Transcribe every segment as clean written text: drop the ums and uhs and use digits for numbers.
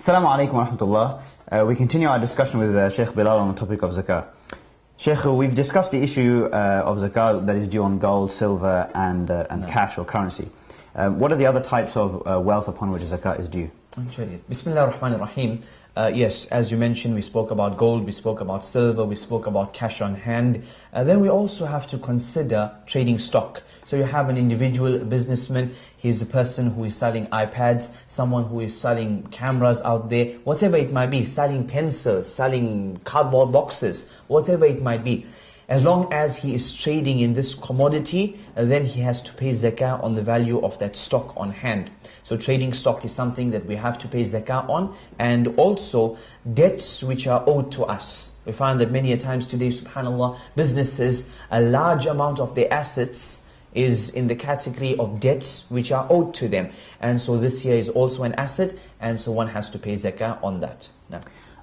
Assalamu alaikum wa rahmatullah. We continue our discussion with Shaykh Bilal on the topic of Zakat. Shaykh, we've discussed the issue of Zakat that is due on gold, silver and cash or currency. What are the other types of wealth upon which Zakat is due? Bismillah ar-Rahman ar-Rahim. Yes, as you mentioned, we spoke about gold, we spoke about silver, we spoke about cash on hand. Then we also have to consider trading stock. So you have an individual businessman, he's a person who is selling iPads, someone who is selling cameras out there, whatever it might be, selling pencils, selling cardboard boxes, whatever it might be. As long as he is trading in this commodity, then he has to pay zakah on the value of that stock on hand. So trading stock is something that we have to pay zakah on, and also debts which are owed to us. We find that many a times today, subhanAllah, businesses, a large amount of their assets is in the category of debts which are owed to them. And so this here is also an asset, and so one has to pay zakah on that. Now,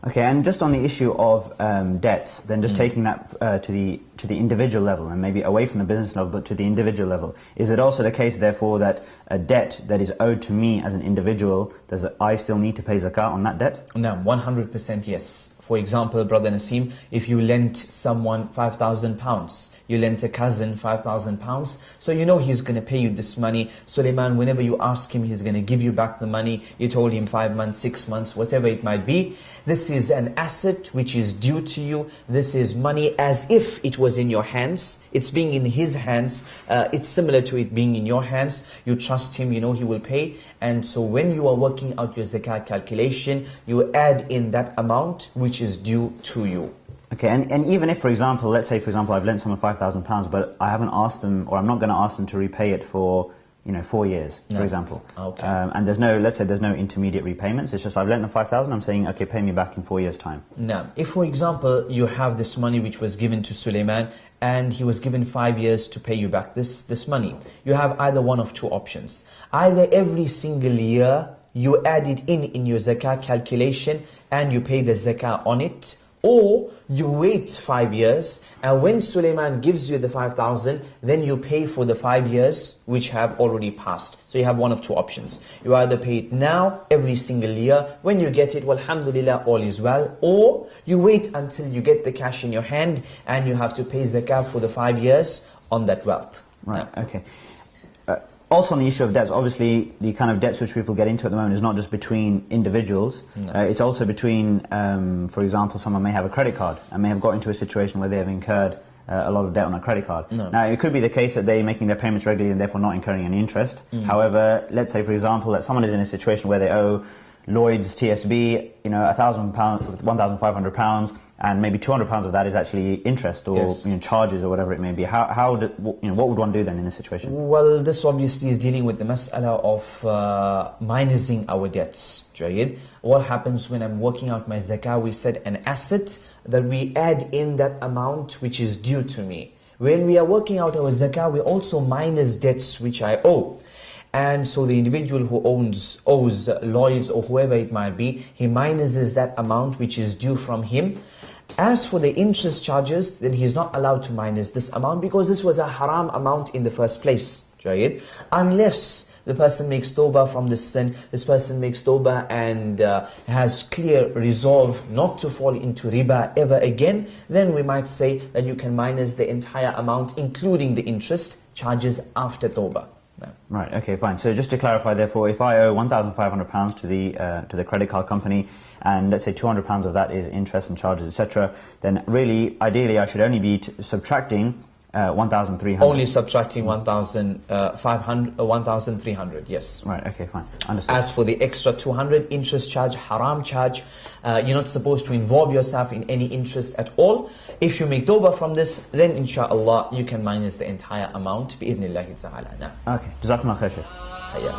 okay, and just on the issue of debts, then just taking that to the individual level, and maybe away from the business level, but to the individual level, is it also the case, therefore, that a debt that is owed to me as an individual, does I still need to pay zakah on that debt? No, 100% yes. For example, Brother Naseem, if you lent someone £5,000, you lent a cousin £5,000, so you know he's going to pay you this money. Suleiman, whenever you ask him, he's going to give you back the money. You told him 5 months, 6 months, whatever it might be. This is an asset which is due to you. This is money as if it was in your hands. It's being in his hands. It's similar to it being in your hands. You trust him, you know he will pay. And so when you are working out your zakat calculation, you add in that amount which is due to you. Okay, and even if, for example, let's say, for example, I've lent someone £5,000, but I haven't asked them, or I'm not going to ask them to repay it for, 4 years, for example. Okay. And there's no, let's say there's no intermediate repayments, it's just I've lent them 5,000, I'm saying, okay, pay me back in 4 years' time. Now, if, for example, you have this money which was given to Suleiman, and he was given 5 years to pay you back this money, you have either one of two options. Either every single year, you add it in your zakat calculation, and you pay the zakah on it, or you wait 5 years, and when Suleiman gives you the 5,000, then you pay for the 5 years which have already passed. So you have one of two options. You either pay it now, every single year, when you get it, well, alhamdulillah, all is well, or you wait until you get the cash in your hand, and you have to pay zakah for the 5 years on that wealth. Right, okay. Also on the issue of debts, obviously the kind of debts which people get into at the moment is not just between individuals, it's also between, for example, someone may have a credit card and may have got into a situation where they have incurred a lot of debt on a credit card. Now it could be the case that they're making their payments regularly and therefore not incurring any interest. However, let's say for example that someone is in a situation where they owe Lloyd's TSB, £1,000, £1,500, and maybe £200 of that is actually interest or charges or whatever it may be. What would one do then in this situation? Well, this obviously is dealing with the mas'ala of minusing our debts. Jayid. What happens when I'm working out my zakah? We said an asset that we add in that amount which is due to me. When we are working out our zakah, we also minus debts which I owe. And so the individual who owes Lloyds or whoever it might be, he minuses that amount which is due from him. As for the interest charges, then he is not allowed to minus this amount because this was a haram amount in the first place. Jayid. Unless the person makes tawbah from this sin, this person makes tawbah and has clear resolve not to fall into riba ever again, then we might say that you can minus the entire amount, including the interest charges after tawbah. Right, okay, fine. So just to clarify, therefore, if I owe £1,500 to the credit card company, and let's say £200 of that is interest and charges, etc., then really, ideally, I should only be subtracting 1,300. Only subtracting 1,300, yes. Right, okay, fine. Understood. As for the extra 200 interest charge, haram charge, you're not supposed to involve yourself in any interest at all. If you make tawbah from this, then inshallah you can minus the entire amount, bi-idhnillahi ta'ala. Okay, Jazakumullah khair, Shaykh. Hayya.